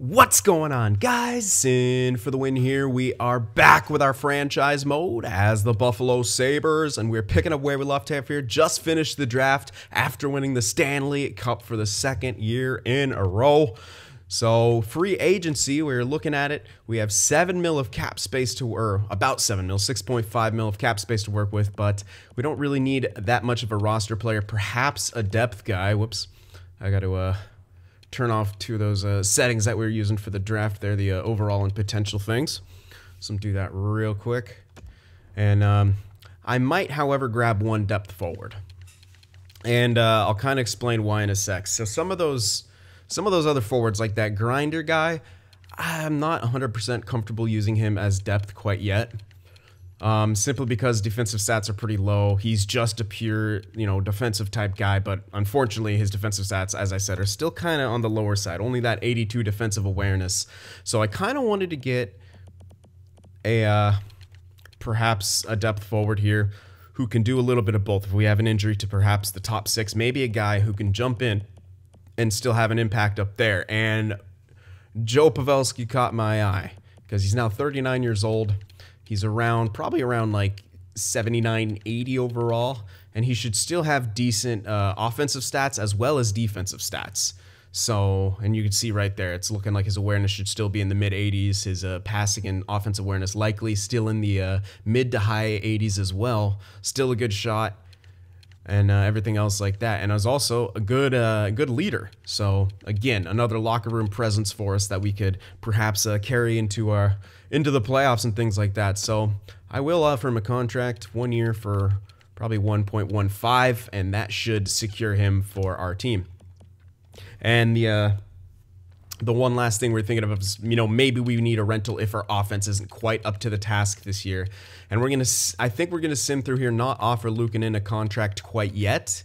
What's going on, guys? Sin for the win here. We are back with our franchise mode as the Buffalo Sabres, and we're picking up where we left off here. Just finished the draft after winning the Stanley Cup for the second year in a row. So, free agency, we're looking at it. We have 7 mil of cap space to, or about 7 mil, 6.5 mil of cap space to work with, but we don't really need that much of a roster player. Perhaps a depth guy. Whoops. I got to, turn off two of those settings that we were using for the draft there, the overall and potential things. So I'm do that real quick. And I might, however, grab one depth forward. And I'll kind of explain why in a sec. So some of those other forwards, like that grinder guy, I'm not 100% comfortable using him as depth quite yet. Simply because defensive stats are pretty low. He's just a pure, defensive type guy, but unfortunately his defensive stats, as I said, are still kind of on the lower side. Only that 82 defensive awareness. So I kind of wanted to get a, perhaps a depth forward here who can do a little bit of both. If we have an injury to perhaps the top 6, maybe a guy who can jump in and still have an impact up there. And Joe Pavelski caught my eye because he's now 39 years old. He's probably around like 79, 80 overall, and he should still have decent offensive stats as well as defensive stats. So, and you can see right there, it's looking like his awareness should still be in the mid-80s. His passing and offensive awareness likely still in the mid to high 80s as well. Still a good shot, and everything else like that. And is also a good leader. So again, another locker room presence for us that we could perhaps carry into the playoffs and things like that. So I will offer him a contract, 1 year for probably 1.15, and that should secure him for our team. And the one last thing we're thinking of is, maybe we need a rental if our offense isn't quite up to the task this year. And I think we're gonna sim through here, not offer Luukkonen a contract quite yet.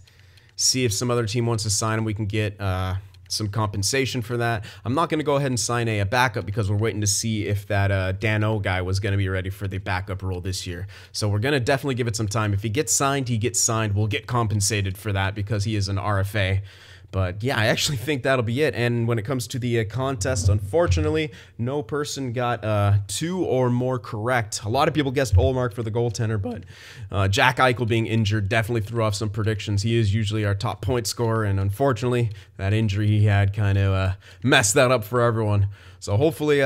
See if some other team wants to sign him. We can get some compensation for that. I'm not going to go ahead and sign a backup because we're waiting to see if that Dano guy was going to be ready for the backup role this year. So we're going to definitely give it some time. If he gets signed, he gets signed. We'll get compensated for that because he is an RFA. But yeah, I actually think that'll be it. And when it comes to the contest, unfortunately, no person got 2 or more correct. A lot of people guessed Ullmark for the goaltender, but Jack Eichel being injured definitely threw off some predictions. He is usually our top point scorer, and unfortunately, that injury he had kind of messed that up for everyone. So hopefully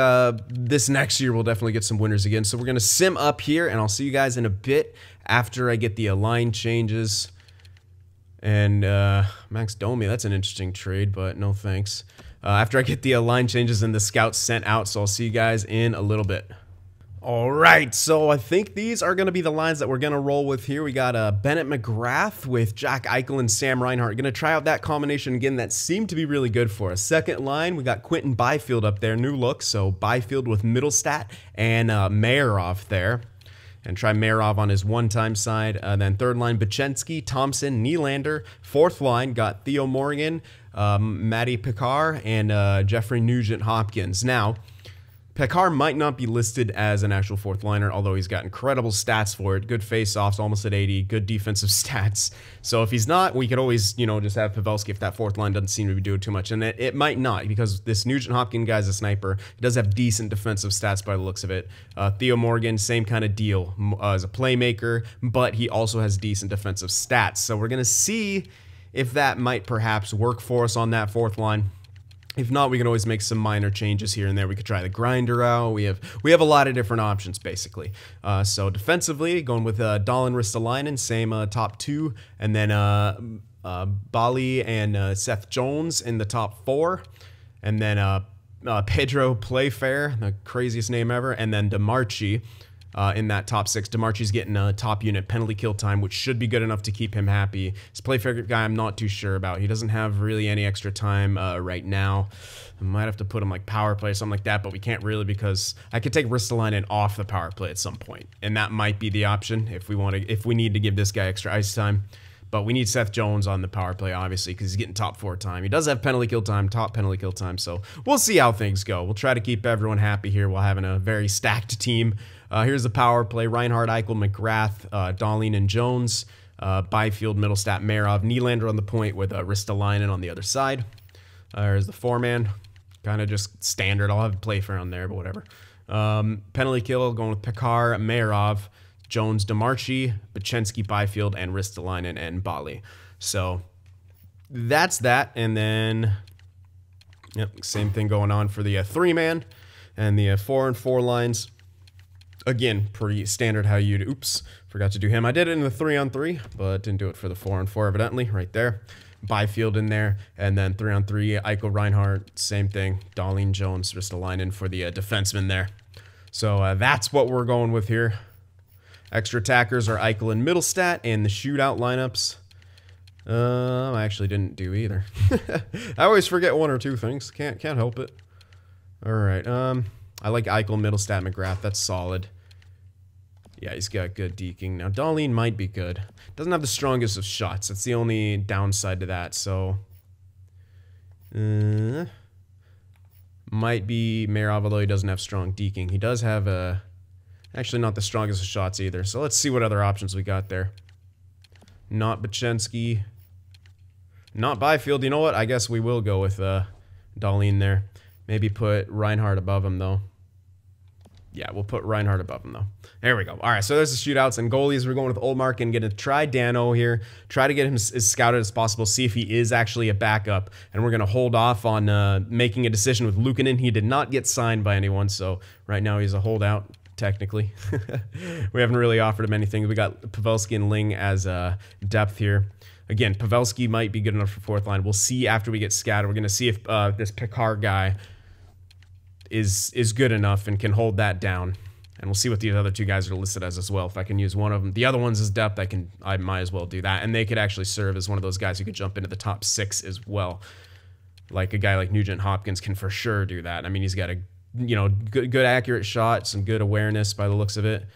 this next year we'll definitely get some winners again. So we're going to sim up here, and I'll see you guys in a bit after I get the line changes. And Max Domi, that's an interesting trade, but no thanks. After I get the line changes and the scouts sent out, so I'll see you guys in a little bit. All right, so I think these are going to be the lines that we're going to roll with here. We got Bennett McGrath with Jack Eichel and Sam Reinhart. Going to try out that combination again. That seemed to be really good for us. Second line, we got Quinton Byfield up there, new look. So Byfield with Middlestat and Mayerov there. And try Mayerov on his one-time side. Then third line, Bachenski, Thompson, Nylander. Fourth line, got Theo Morgan, Matty Pekar, and Jeffrey Nugent-Hopkins. Now, Pekar might not be listed as an actual fourth liner, although he's got incredible stats for it. Good face-offs, almost at 80. Good defensive stats. So if he's not, we could always, just have Pavelski if that fourth line doesn't seem to be doing too much. And it might not, because this Nugent-Hopkins guy's a sniper. He does have decent defensive stats by the looks of it. Theo Morgan, same kind of deal as a playmaker, but he also has decent defensive stats. So we're going to see if that might perhaps work for us on that fourth line. If not, we can always make some minor changes here and there. We could try the grinder out. We have a lot of different options, basically. So defensively, going with Dahlin Ristolainen, same top 2. And then Bali and Seth Jones in the top 4. And then Pedro Playfair, the craziest name ever. And then DeMarchi in that top 6. DeMarchi's getting a top unit penalty kill time, which should be good enough to keep him happy. His Playfair guy I'm not too sure about. He doesn't have really any extra time right now. I might have to put him like power play or something like that, but we can't really because I could take Ristolainen off the power play at some point, and that might be the option if we need to give this guy extra ice time. But we need Seth Jones on the power play, obviously, because he's getting top 4 time. He does have penalty kill time, top penalty kill time, so we'll see how things go. We'll try to keep everyone happy here while having a very stacked team. Here's the power play. Reinhart, Eichel, McGrath, Dahlin, and Jones. Byfield, Middlestat, Mayerov, Nylander on the point with Ristolainen on the other side. There's the 4-man. Kind of just standard. I'll have to play for on there, but whatever. Penalty kill, going with Pekar, Mayarov, Jones, Demarchi, Bachenski, Byfield, and Ristolainen and Bali. So that's that. And then, yep, same thing going on for the 3-man and the 4-and-4 lines. Again, pretty standard how you'd, oops, forgot to do him. I did it in the 3-on-3, but didn't do it for the 4-on-4 evidently, right there. Byfield in there, and then 3-on-3, Eichel, Reinhart, same thing. Dahlin, Jones, Ristolainen for the defenseman there. So that's what we're going with here. Extra attackers are Eichel and Middlestat, and the shootout lineups. I actually didn't do either. I always forget one or two things. Can't help it. All right. I like Eichel, Middlestat, McGrath. That's solid. Yeah, he's got good deking. Now, Dahlin might be good. Doesn't have the strongest of shots. That's the only downside to that. So, might be Mayarov, although he doesn't have strong deking. He does have actually not the strongest of shots either. So let's see what other options we got there. Not Bachenski. Not Byfield. You know what? I guess we will go with Dahlin there. Maybe put Reinhart above him, though. Yeah, we'll put Reinhart above him, though. There we go. All right, so there's the shootouts. And goalies, we're going with Ullmark and going to try Dano here. Try to get him as scouted as possible. See if he is actually a backup. And we're going to hold off on making a decision with Luukkonen. He did not get signed by anyone, so right now he's a holdout, technically. We haven't really offered him anything. We got Pavelski and Ling as depth here. Again, Pavelski might be good enough for fourth line. We'll see after we get scouted. We're going to see if this Pekar guy is good enough and can hold that down. And we'll see what these other two guys are listed as well. If I can use one of them. The other one's as depth, I might as well do that. And they could actually serve as one of those guys who could jump into the top 6 as well. Like a guy like Nugent Hopkins can for sure do that. I mean, he's got a good accurate shot, some good awareness by the looks of it.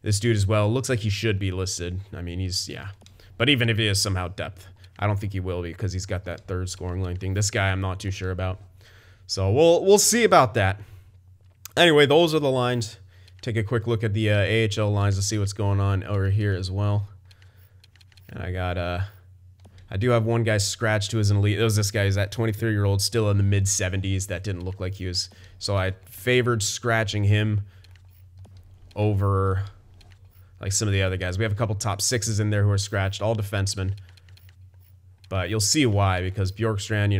This dude as well looks like he should be listed. I mean, yeah. But even if he is somehow depth, I don't think he will be because he's got that third scoring line thing. This guy I'm not too sure about. So we'll see about that. Anyway, those are the lines. Take a quick look at the AHL lines to see what's going on over here as well. And I got I do have one guy scratched who is an elite. It was this guy. He's that 23-year-old, still in the mid-70s. That didn't look like he was. So I favored scratching him over like some of the other guys. We have a couple top 6s in there who are scratched, all defensemen. But you'll see why, because Bjorkstrand,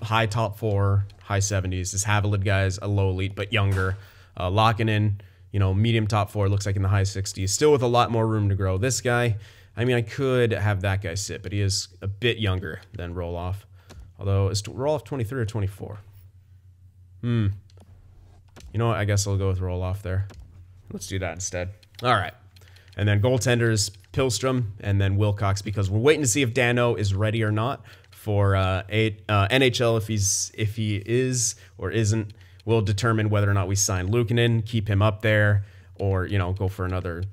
high top 4, high 70s. This Havilland guy is a low elite, but younger. Laakkonen, medium top 4, looks like in the high 60s. Still with a lot more room to grow. This guy, I mean, I could have that guy sit, but he is a bit younger than Roloff. Although, is Roloff 23 or 24? You know what? I guess I'll go with Roloff there. Let's do that instead. All right. And then goaltenders, Pilstrom, and then Wilcox, because we're waiting to see if Dano is ready or not for NHL. If he is or isn't, we'll determine whether or not we sign Luukkonen, keep him up there, or go for another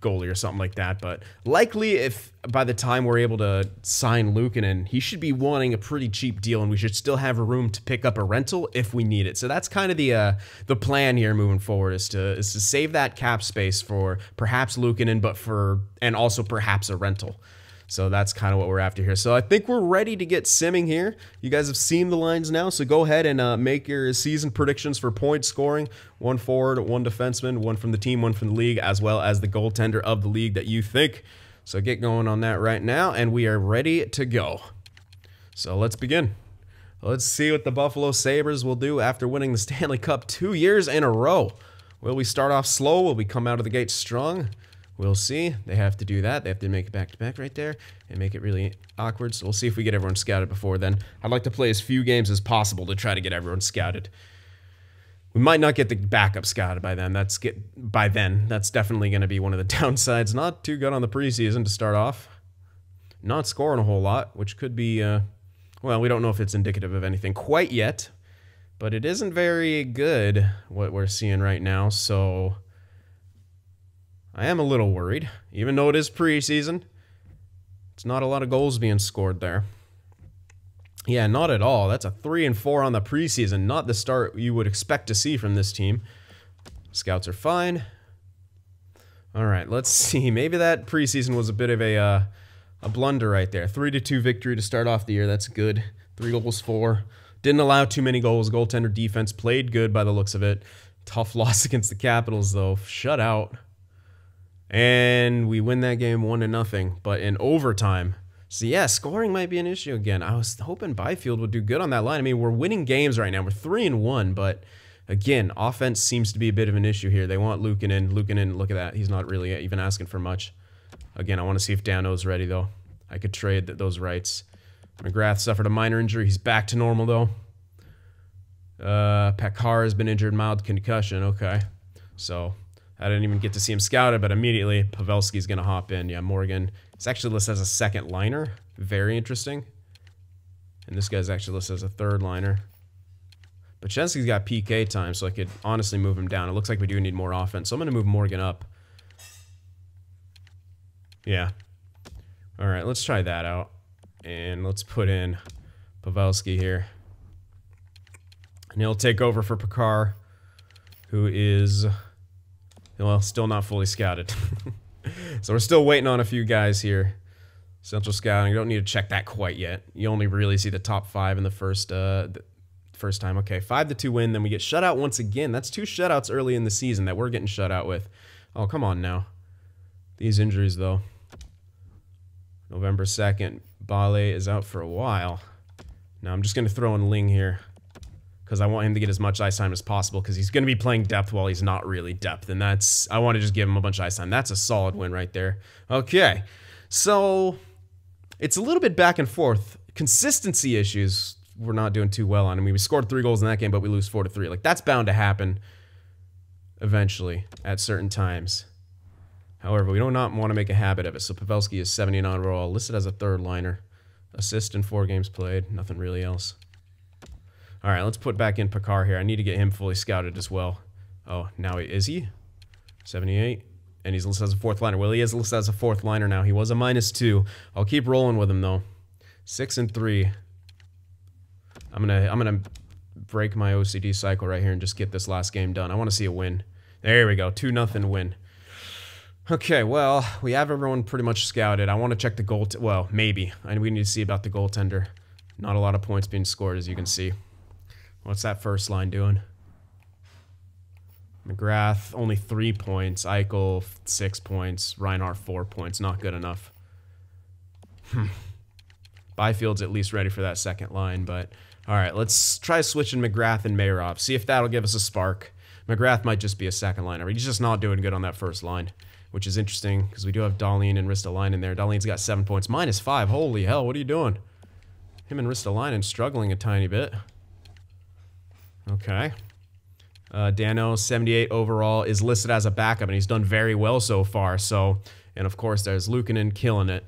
goalie or something like that. But likely, if by the time we're able to sign Luukkonen, he should be wanting a pretty cheap deal, and we should still have room to pick up a rental if we need it. So that's kind of the plan here moving forward, is to save that cap space for perhaps Luukkonen, and also perhaps a rental. So that's kind of what we're after here. So I think we're ready to get simming here. You guys have seen the lines now, so go ahead and make your season predictions for point scoring. 1 forward, 1 defenseman, 1 from the team, 1 from the league, as well as the goaltender of the league that you think. So get going on that right now, and we are ready to go. So let's begin. Let's see what the Buffalo Sabres will do after winning the Stanley Cup 2 years in a row. Will we start off slow? Will we come out of the gate strong? We'll see. They have to do that. They have to make it back-to-back right there and make it really awkward. So we'll see if we get everyone scouted before then. I'd like to play as few games as possible to try to get everyone scouted. We might not get the backup scouted by then. That's definitely going to be one of the downsides. Not too good on the preseason to start off. Not scoring a whole lot, which could be, well, we don't know if it's indicative of anything quite yet. But it isn't very good, what we're seeing right now, so I am a little worried. Even though it is preseason, it's not a lot of goals being scored there. Yeah, not at all. That's a 3-4 on the preseason. Not the start you would expect to see from this team. Scouts are fine. All right, let's see. Maybe that preseason was a bit of a blunder right there. 3-2 victory to start off the year. That's good. 3 goals for. Didn't allow too many goals. Goaltender defense played good by the looks of it. Tough loss against the Capitals, though. Shut out. And we win that game 1-0, but in overtime. So, yeah, scoring might be an issue again. I was hoping Byfield would do good on that line. I mean, we're winning games right now. We're 3-1, but again, offense seems to be a bit of an issue here. They want Luukkonen. Luukkonen, look at that. He's not really even asking for much. Again, I want to see if Dano's ready, though. I could trade those rights. McGrath suffered a minor injury. He's back to normal, though. Pekar has been injured, mild concussion. Okay. So, I didn't even get to see him scouted, but immediately Pavelski's going to hop in. Yeah, Morgan. It's actually listed as a second liner. Very interesting. And this guy's actually listed as a third liner. But Chensky's got PK time, so I could honestly move him down. It looks like we do need more offense, so I'm going to move Morgan up. Yeah. All right, let's try that out. And let's put in Pavelski here. And he'll take over for Pekar, who is, well, still not fully scouted. So we're still waiting on a few guys here. Central scouting, you don't need to check that quite yet. You only really see the top 5 in the first time. Okay, 5-2 win, then we get shut out once again. That's 2 shutouts early in the season that we're getting shut out with. Oh, come on now. These injuries, though. November 2nd, Bale is out for a while. Now I'm just going to throw in Ling here, because I want him to get as much ice time as possible, because he's going to be playing depth while he's not really depth, and I want to just give him a bunch of ice time. That's a solid win right there. Okay, so it's a little bit back and forth. Consistency issues we're not doing too well on. I mean, we scored 3 goals in that game, but we lose 4-3. Like, that's bound to happen eventually at certain times. However, we do not want to make a habit of it. So Pavelski is 79 overall, listed as a third liner. Assist in 4 games played, nothing really else. All right, let's put back in Pekar here. I need to get him fully scouted as well. Oh, now is he? 78. And he's listed as a 4th liner. Well, he is listed as a 4th liner now. He was a -2. I'll keep rolling with him, though. 6-3. I'm gonna break my OCD cycle right here and just get this last game done. I want to see a win. There we go, 2-0 win. Okay, well, we have everyone pretty much scouted. I want to check the goal. Well, maybe. We need to see about the goaltender. Not a lot of points being scored, as you can see. What's that first line doing? McGrath, only 3 points. Eichel, 6 points. Reinhart, 4 points. Not good enough. Byfield's at least ready for that second line, but all right, let's try switching McGrath and Mayrov. See if that'll give us a spark. McGrath might just be a second liner. He's just not doing good on that first line, which is interesting because we do have Dahlin and Ristolainen in there. Dahlin's got 7 points. -5. Holy hell, what are you doing? Him and Ristolainen struggling a tiny bit. Okay. Dano, 78 overall, is listed as a backup, and he's done very well so far. So, and of course, there's Luukkonen killing it.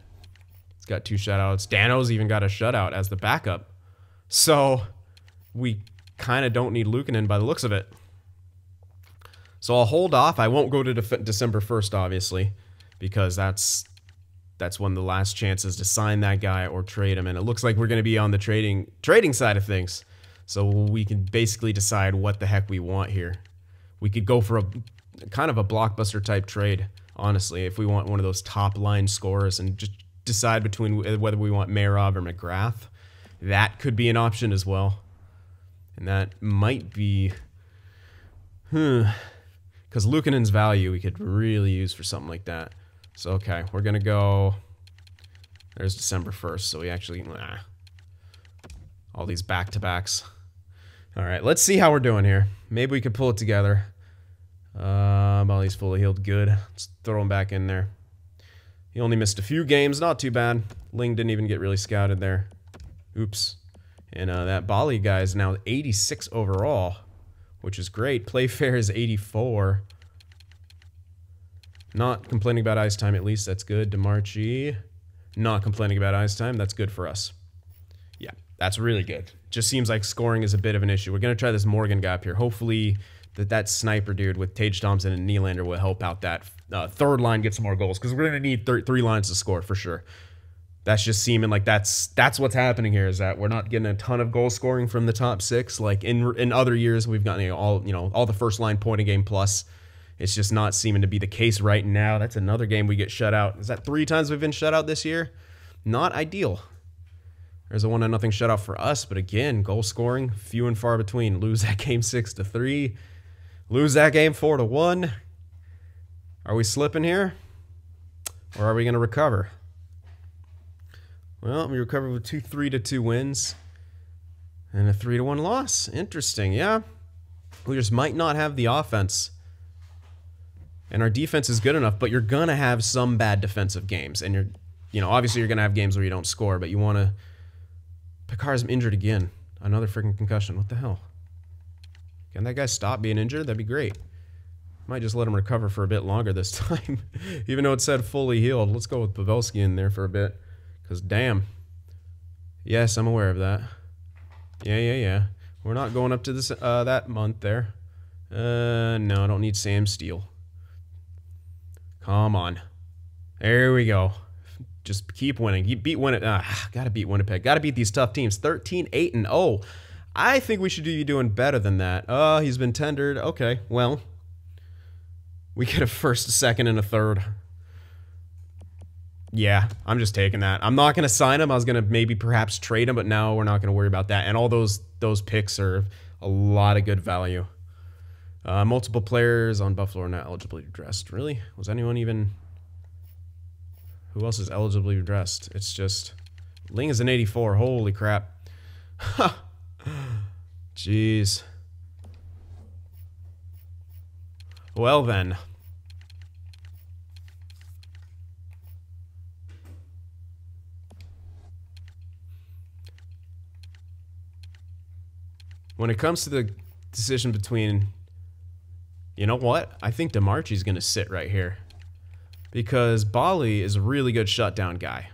He's got 2 shutouts. Dano's even got a shutout as the backup. So, we kind of don't need Luukkonen by the looks of it. So I'll hold off. I won't go to December 1st, obviously, because that's one of the last chances to sign that guy or trade him. And it looks like we're going to be on the trading side of things. So we can basically decide what the heck we want here. We could go for a kind of a blockbuster type trade, honestly, if we want one of those top line scorers and just decide between whether we want Mayrov or McGrath. That could be an option as well. And that might be... Because Luukkonen's value we could really use for something like that. So, okay, we're going to go... There's December 1st, so we actually... all these back-to-backs. All right, let's see how we're doing here. Maybe we could pull it together. Molly's fully healed. Good. Let's throw him back in there. He only missed a few games. Not too bad. Ling didn't even get really scouted there. Oops. And that Bali guy is now 86 overall, which is great. Playfair is 84. Not complaining about ice time, at least. That's good. DeMarchi, not complaining about ice time. That's good for us. Yeah, that's really good. Just seems like scoring is a bit of an issue. We're going to try this Morgan guy up here. Hopefully that sniper dude with Tage Thompson and Nylander will help out that third line get some more goals, because we're going to need 3 lines to score for sure. That's just seeming like that's what's happening here, is that we're not getting a ton of goal scoring from the top 6. Like in other years, we've gotten all the first line point a game plus. It's just not seeming to be the case right now. That's another game we get shut out. Is that 3 times we've been shut out this year? Not ideal. There's a 1-0 shutout for us, but again, goal scoring, few and far between. Lose that game 6-3. Lose that game 4-1. Are we slipping here? Or are we going to recover? Well, we recovered with 2 3-2 wins and a 3-1 loss. Interesting, yeah. We just might not have the offense. And our defense is good enough, but you're going to have some bad defensive games. And obviously you're going to have games where you don't score, but you want to... Picard's injured again. Another freaking concussion. What the hell? Can that guy stop being injured? That'd be great. Might just let him recover for a bit longer this time. Even though it said fully healed. Let's go with Pavelski in there for a bit. Because damn. Yes, I'm aware of that. Yeah. We're not going up to this that month there. No, I don't need Sam Steele. Come on. There we go. Just keep winning. You beat Winnipeg. Gotta beat Winnipeg. Gotta beat these tough teams. 13-8-0. I think we should be doing better than that. Oh, he's been tendered. Okay, well. We get a first, a second, and a third. Yeah, I'm just taking that. I'm not going to sign him. I was going to maybe perhaps trade him, but now we're not going to worry about that. And all those picks are a lot of good value. Multiple players on Buffalo are not eligibly dressed. Really? Was anyone even... Who else is eligibly dressed? It's just... Ling is an 84. Holy crap. Jeez. Well then. When it comes to the decision between, you know what? I think DeMarchi's going to sit right here. Because Bali is a really good shutdown guy.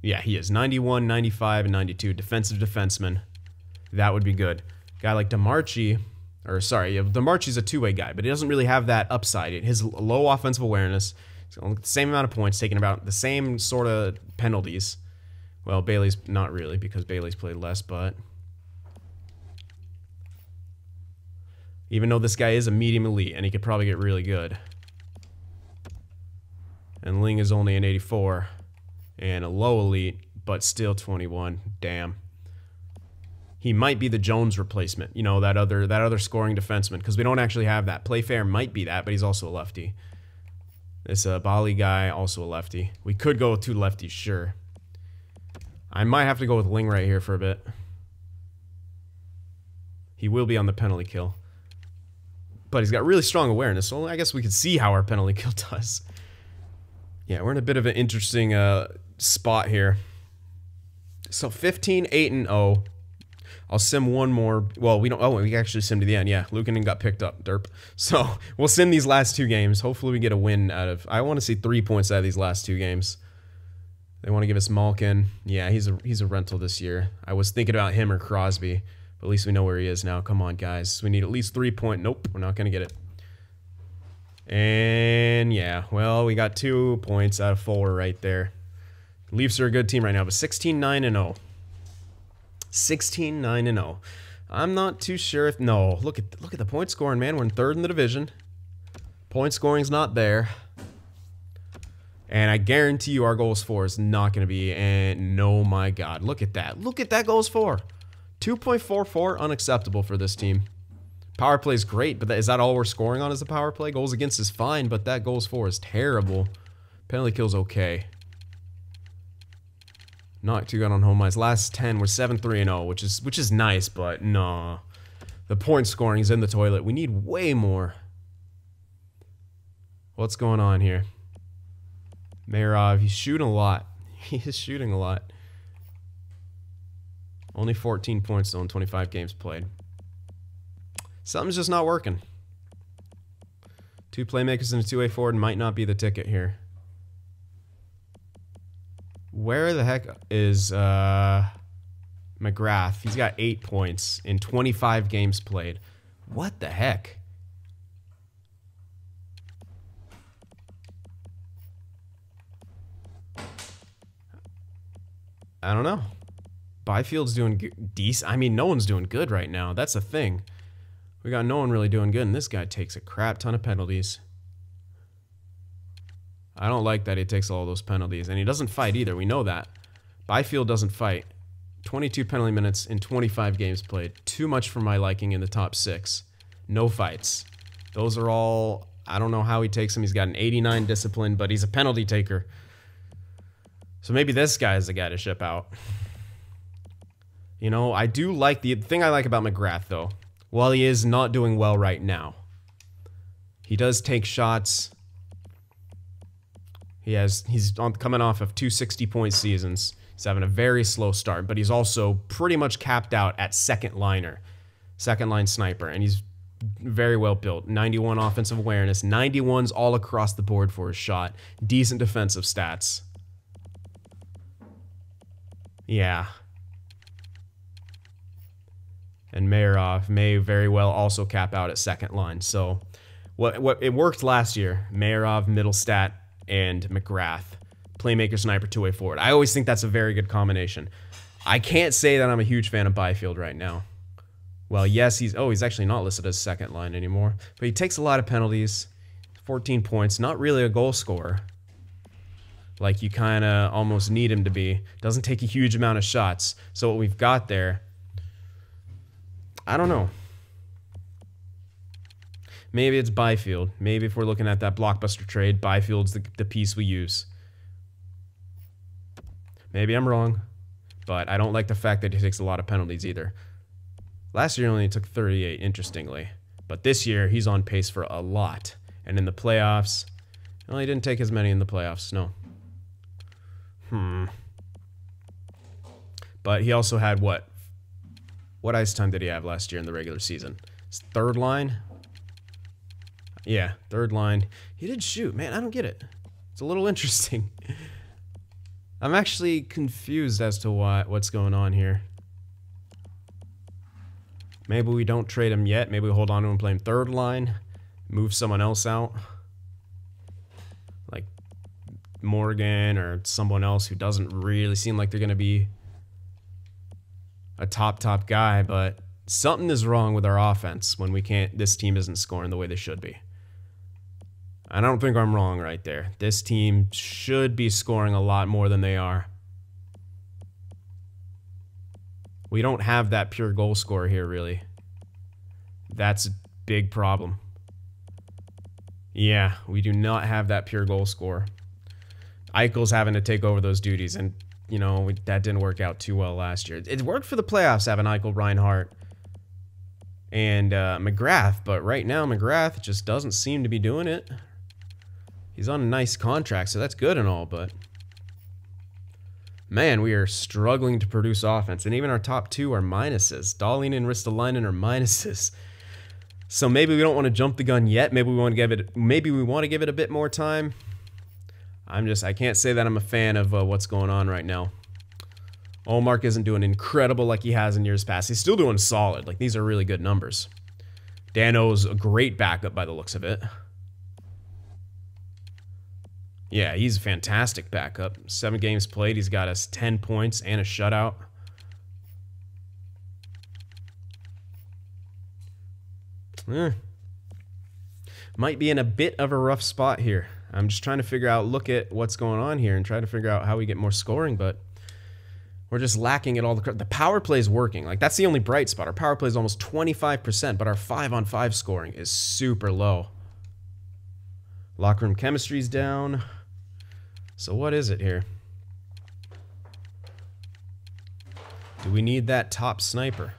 Yeah, he is. 91, 95, and 92. Defensive defenseman. That would be good. Guy like DeMarchi... Or sorry, DeMarchi's a two-way guy, but he doesn't really have that upside. His low offensive awareness, the same amount of points, taking about the same sort of penalties. Well, Bailey's not really, because Bailey's played less, but... Even though this guy is a medium elite, and he could probably get really good. And Ling is only an 84, and a low elite, but still 21. Damn. He might be the Jones replacement, you know, that other scoring defenseman, because we don't actually have that. Playfair might be that, but he's also a lefty. This Bali guy, also a lefty. We could go with two lefties, sure. I might have to go with Ling right here for a bit. He will be on the penalty kill. But he's got really strong awareness, so I guess we could see how our penalty kill does. Yeah, we're in a bit of an interesting spot here. So 15-8-0. I'll sim one more. Well, we don't. Oh, we actually sim to the end. Yeah, Luukkonen got picked up. Derp. So we'll sim these last two games. Hopefully, we get a win out of. I want to see 3 points out of these last two games. They want to give us Malkin. Yeah, he's a rental this year. I was thinking about him or Crosby, but at least we know where he is now. Come on, guys. We need at least 3 points. Nope, we're not gonna get it. And yeah, well, we got 2 points out of 4 right there. Leafs are a good team right now, but 16-9-0. 16-9-0. I'm not too sure if... No, look at the point scoring, man. We're in 3rd in the division. Point scoring's not there. And I guarantee you our goals for is not going to be... And no, my God. Look at that. Look at that goals for. 2.44, unacceptable for this team. Power play is great, but is that all we're scoring on is the power play? Goals against is fine, but that goals for is terrible. Penalty kill's okay. Not too good on home ice. Last 10 were 7-3-0, which is nice, but no. The point scoring is in the toilet. We need way more. What's going on here? Mayrov, he's shooting a lot. He is shooting a lot. Only 14 points though in 25 games played. Something's just not working. 2 playmakers and a 2-way forward might not be the ticket here. Where the heck is McGrath? He's got 8 points in 25 games played. What the heck? I don't know. Byfield's doing decent. I mean, no one's doing good right now. That's the thing. We got no one really doing good, and this guy takes a crap ton of penalties. I don't like that he takes all those penalties, and he doesn't fight either. We know that. Byfield doesn't fight. 22 penalty minutes in 25 games played. Too much for my liking in the top 6. No fights. Those are all... I don't know how he takes them. He's got an 89 discipline, but he's a penalty taker. So maybe this guy is the guy to ship out. You know, I do like... The thing I like about McGrath, though, while he is not doing well right now, he does take shots. He's coming off of 260-point seasons. He's having a very slow start, but he's also pretty much capped out at second line sniper, and he's very well built. 91 offensive awareness, 91s all across the board for his shot. Decent defensive stats. Yeah. And Mayarov may very well also cap out at second line. So what it worked last year. Mayarov, Middlestat, and McGrath. Playmaker, sniper, two-way forward. I always think that's a very good combination. I can't say that I'm a huge fan of Byfield right now. Well, yes, he's actually not listed as second line anymore. But he takes a lot of penalties. 14 points. Not really a goal scorer. Like you kind of almost need him to be. Doesn't take a huge amount of shots. So what we've got there, I don't know. Maybe it's Byfield. Maybe if we're looking at that blockbuster trade, Byfield's the piece we use. Maybe I'm wrong, but I don't like the fact that he takes a lot of penalties either. Last year only took 38, interestingly. But this year, he's on pace for a lot. And in the playoffs, well, he didn't take as many in the playoffs, no. But he also had what? What ice time did he have last year in the regular season? His third line? Yeah, third line. He did shoot. Man, I don't get it. It's a little interesting. I'm actually confused as to what's going on here. Maybe we don't trade him yet. Maybe we hold on to him and play him third line. Move someone else out. Like Morgan or someone else who doesn't really seem like they're going to be a top guy. But something is wrong with our offense when this team isn't scoring the way they should be. I don't think I'm wrong right there. This team should be scoring a lot more than they are. We don't have that pure goal scorer here, really. That's a big problem. Yeah, we do not have that pure goal scorer. Eichel's having to take over those duties, and, you know, that didn't work out too well last year. It worked for the playoffs having Eichel, Reinhart, and McGrath, but right now McGrath just doesn't seem to be doing it. He's on a nice contract, so that's good and all, but man, we are struggling to produce offense, and even our top two are minuses. Dahlin and Ristolainen are minuses. So maybe we don't want to jump the gun yet. Maybe we want to give it a bit more time. I can't say that I'm a fan of what's going on right now. Ullmark isn't doing incredible like he has in years past. He's still doing solid. Like, these are really good numbers. Dano's a great backup by the looks of it. Yeah, he's a fantastic backup. 7 games played. He's got us 10 points and a shutout. Might be in a bit of a rough spot here. I'm just trying to look at what's going on here and try to figure out how we get more scoring, but we're just lacking at all the power play is working. Like, that's the only bright spot. Our power play is almost 25%, but our 5-on-5 scoring is super low. Locker room chemistry's down. So what is it here? Do we need that top sniper?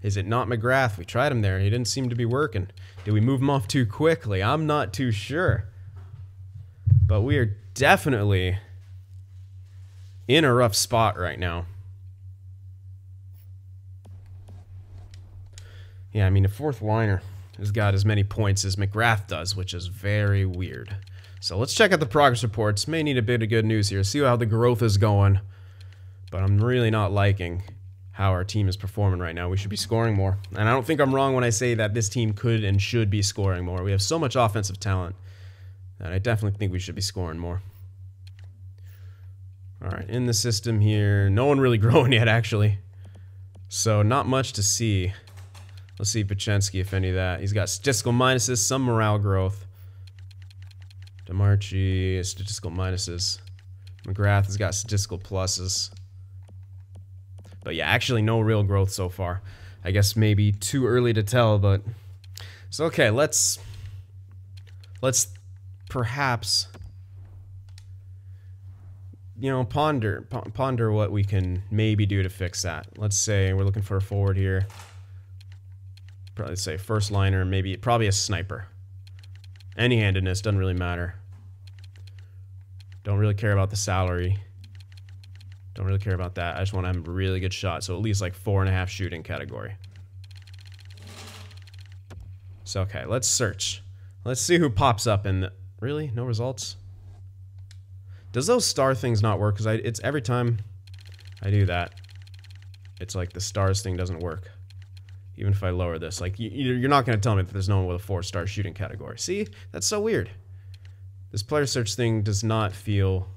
Is it not McGrath? We tried him there. He didn't seem to be working. Did we move him off too quickly? I'm not too sure. But we are definitely in a rough spot right now. Yeah, I mean, a fourth liner has got as many points as McGrath does, which is very weird. So let's check out the progress reports. May need a bit of good news here. See how the growth is going. But I'm really not liking how our team is performing right now. We should be scoring more. And I don't think I'm wrong when I say that this team could and should be scoring more. We have so much offensive talent that I definitely think we should be scoring more. All right, in the system here, no one really growing yet, actually. So not much to see. Let's see Pachensky, if any of that. He's got statistical minuses, some morale growth. DeMarchi, statistical minuses. McGrath has got statistical pluses. But yeah, actually no real growth so far. I guess maybe too early to tell, but it's okay. Let's perhaps, you know, ponder what we can maybe do to fix that. Let's say we're looking for a forward here. Probably say first liner, probably a sniper. Any-handedness, doesn't really matter. Don't really care about the salary. Don't really care about that. I just want to have a really good shot. So at least like 4.5 shooting category. So okay, let's search. Let's see who pops up in the... Really? No results? Does those star things not work? Because it's every time I do that, it's like the stars thing doesn't work. Even if I lower this, like you're not going to tell me that there's no one with a 4-star shooting category. See, that's so weird. This player search thing does not feel.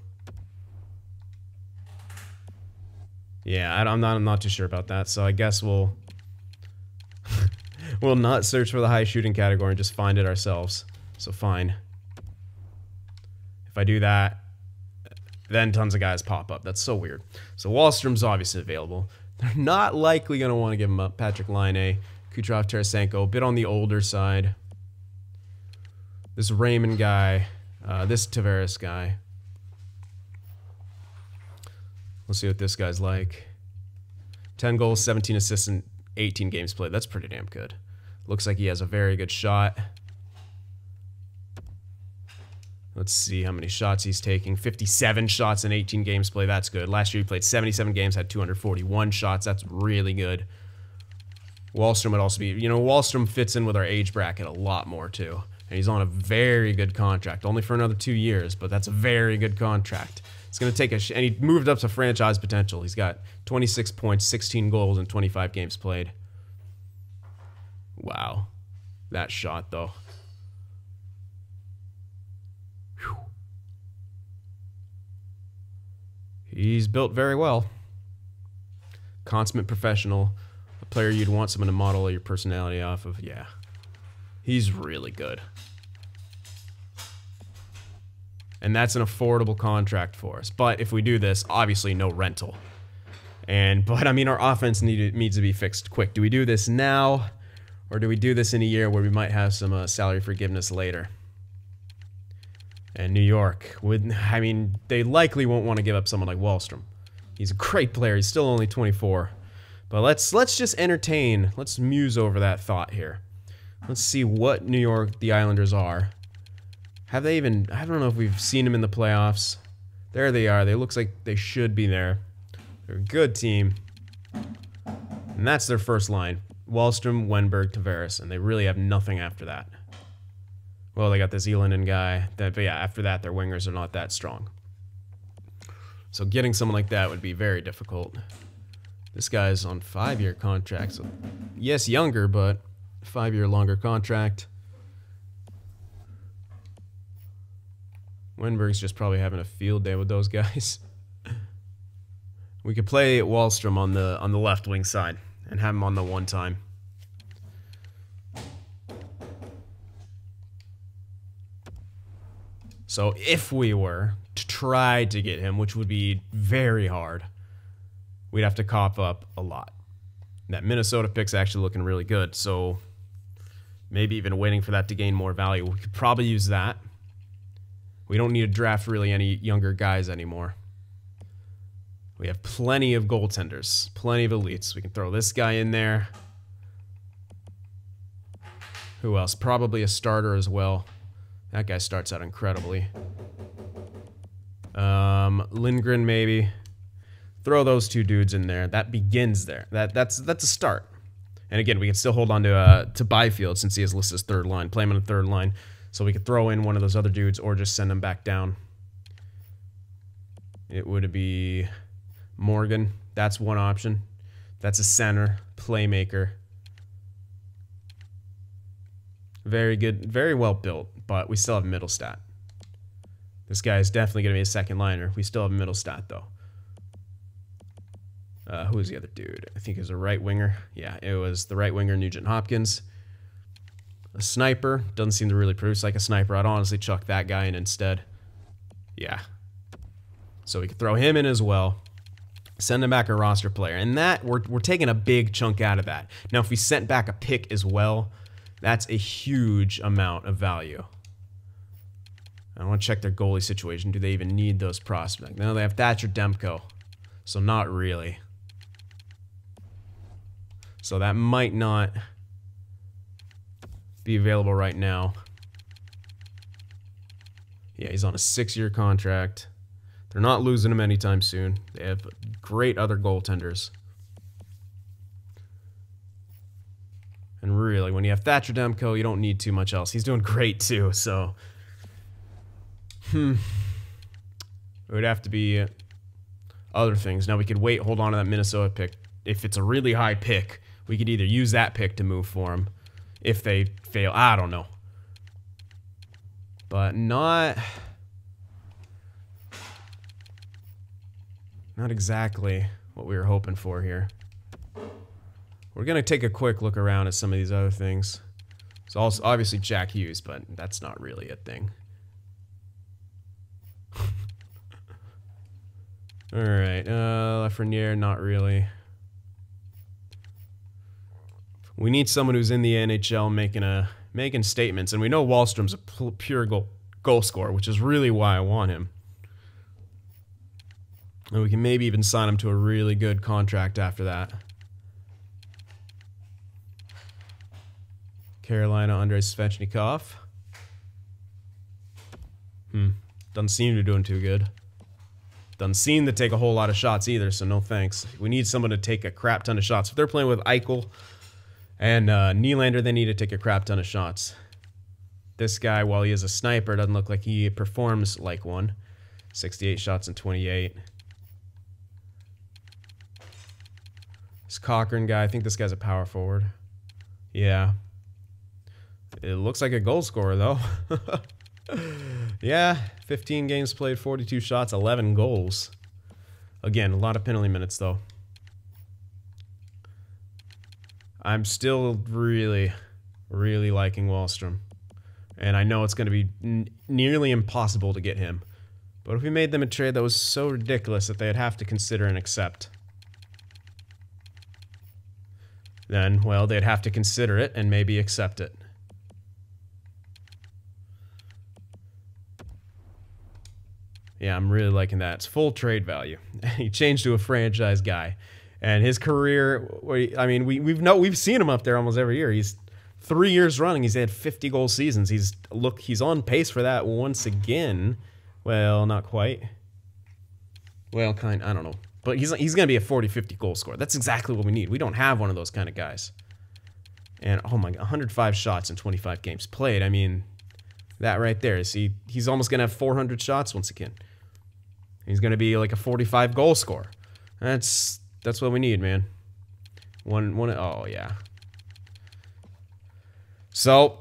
Yeah, I'm not too sure about that. So I guess we'll we'll not search for the high shooting category and just find it ourselves. So fine. If I do that, then tons of guys pop up. That's so weird. So Wallstrom's obviously available. They're not likely going to want to give him up. Patrick Laine, Kucherov, Tarasenko, a bit on the older side. This Raymond guy, this Tavares guy. Let's see what this guy's like. 10 goals, 17 assists, and 18 games played. That's pretty damn good. Looks like he has a very good shot. Let's see how many shots he's taking. 57 shots in 18 games played. That's good. Last year he played 77 games, had 241 shots. That's really good. Wallstrom would also be... You know, Wallstrom fits in with our age bracket a lot more, too. And he's on a very good contract. Only for another 2 years, but that's a very good contract. It's going to take and he moved up to franchise potential. He's got 26 points, 16 goals, and 25 games played. Wow. That shot, though. Whew. He's built very well. Consummate professional. A player you'd want someone to model your personality off of. Yeah. He's really good. And that's an affordable contract for us. But if we do this, obviously no rental. But I mean, our offense needs to be fixed quick. Do we do this now, or do we do this in a year where we might have some salary forgiveness later? And New York I mean, they likely won't want to give up someone like Wallstrom. He's a great player. He's still only 24. But let's just entertain. Let's muse over that thought here. Let's see what New York, the Islanders, are. Have they even... I don't know if we've seen them in the playoffs. There they are. They looks like they should be there. They're a good team. And that's their first line. Wallstrom, Wenberg, Tavares. And they really have nothing after that. Well, they got this Elanen guy. But yeah, after that, their wingers are not that strong. So getting someone like that would be very difficult. This guy's on 5-year contract. So yes, younger, but 5-year longer contract. Wenberg's just probably having a field day with those guys. We could play Wallstrom on the left wing side and have him on the one time. So if we were to try to get him, which would be very hard, we'd have to cough up a lot. That Minnesota pick's actually looking really good, so maybe even waiting for that to gain more value. We could probably use that. We don't need to draft really any younger guys anymore. We have plenty of goaltenders, plenty of elites. We can throw this guy in there. Who else? Probably a starter as well. That guy starts out incredibly. Lindgren maybe. Throw those two dudes in there. That begins there. That's a start. And again, we can still hold on to Byfield since he is listed as third line. Play him on the third line. So we could throw in one of those other dudes or just send him back down. It would be Morgan. That's one option. That's a center, playmaker. Very good, very well built, but we still have middle stat. This guy is definitely going to be a second liner. We still have middle stat, though. Who was the other dude? I think it was a right winger. Yeah, it was the right winger, Nugent Hopkins. A sniper. Doesn't seem to really produce like a sniper. I'd honestly chuck that guy in instead. Yeah. So we could throw him in as well. Send him back a roster player. And that, we're taking a big chunk out of that. Now, if we sent back a pick as well, that's a huge amount of value. I want to check their goalie situation. Do they even need those prospects? No, they have Thatcher Demko. So not really. So that might not be available right now. Yeah, he's on a 6-year contract. They're not losing him anytime soon. They have great other goaltenders. And really, when you have Thatcher Demko, you don't need too much else. He's doing great too, so... It would have to be other things. Now, we could wait, hold on to that Minnesota pick. If it's a really high pick, we could either use that pick to move for him. If they fail, I don't know. But not exactly what we were hoping for here. We're going to take a quick look around at some of these other things. It's also obviously Jack Hughes, but that's not really a thing. Alright, Lafreniere, not really. We need someone who's in the NHL making statements, and we know Wahlstrom's a pure goal scorer, which is really why I want him. And we can maybe even sign him to a really good contract after that. Carolina, Andrei Svechnikov. Doesn't seem to be doing too good. Doesn't seem to take a whole lot of shots either, so no thanks. We need someone to take a crap ton of shots. If they're playing with Eichel and Nylander, they need to take a crap ton of shots. This guy, while he is a sniper, doesn't look like he performs like one. 68 shots in 28. This Cochran guy, I think this guy's a power forward. Yeah. It looks like a goal scorer, though. Yeah, 15 games played, 42 shots, 11 goals. Again, a lot of penalty minutes, though. I'm still really, really liking Wahlstrom. And I know it's going to be nearly impossible to get him. But if we made them a trade that was so ridiculous that they'd have to consider and accept, then, well, they'd have to consider it and maybe accept it. Yeah, I'm really liking that. It's full trade value. He changed to a franchise guy, and his career. I mean, we've seen him up there almost every year. He's 3 years running. He's had 50-goal seasons. He's on pace for that once again. Well, not quite. Well, I don't know, but he's gonna be a 40-50 goal scorer. That's exactly what we need. We don't have one of those kind of guys. And oh my God, 105 shots in 25 games played. I mean, that right there. See, he's almost gonna have 400 shots once again. He's gonna be like a 45 goal scorer. That's what we need, man. Oh yeah. So,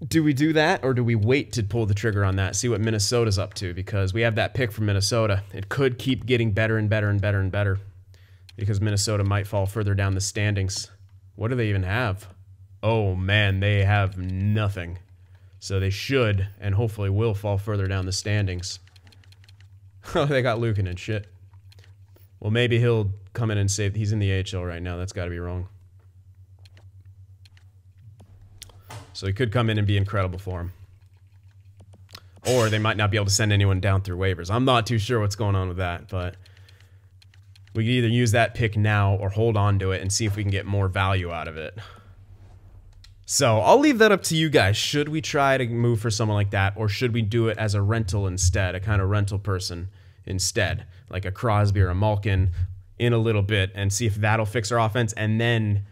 do we do that, or do we wait to pull the trigger on that? See what Minnesota's up to, because we have that pick from Minnesota. It could keep getting better and better and better and better, because Minnesota might fall further down the standings. What do they even have? Oh man, they have nothing. So they should, and hopefully will, fall further down the standings. Oh, they got Lukin and shit. Well, maybe he'll come in and save. He's in the AHL right now. That's got to be wrong. So he could come in and be incredible for him. Or they might not be able to send anyone down through waivers. I'm not too sure what's going on with that, but we can either use that pick now or hold on to it and see if we can get more value out of it. So I'll leave that up to you guys. Should we try to move for someone like that, or should we do it as a rental instead, a kind of rental person instead, like a Crosby or a Malkin in a little bit, and see if that'll fix our offense, and then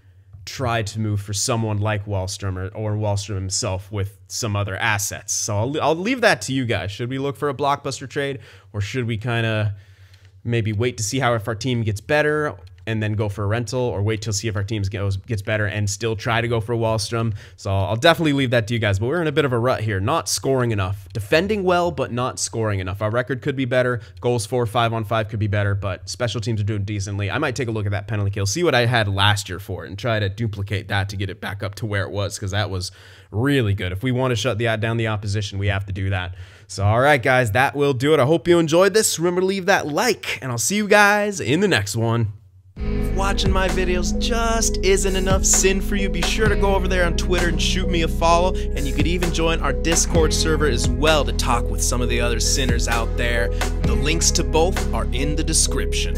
try to move for someone like Wahlstrom or Wahlstrom himself with some other assets. So I'll leave that to you guys. Should we look for a blockbuster trade, or should we kind of maybe wait to see how if our team gets better and then go for a rental, or wait till see if our team gets better and still try to go for Wahlstrom? So I'll definitely leave that to you guys, but we're in a bit of a rut here. Not scoring enough. Defending well, but not scoring enough. Our record could be better. Goals for 5-on-5 could be better, but special teams are doing decently. I might take a look at that penalty kill, see what I had last year for it, and try to duplicate that to get it back up to where it was, because that was really good. If we want to shut down the opposition, we have to do that. So alright guys, that will do it. I hope you enjoyed this. Remember to leave that like, and I'll see you guys in the next one. If watching my videos just isn't enough sin for you, be sure to go over there on Twitter and shoot me a follow, and you could even join our Discord server as well to talk with some of the other sinners out there. The links to both are in the description.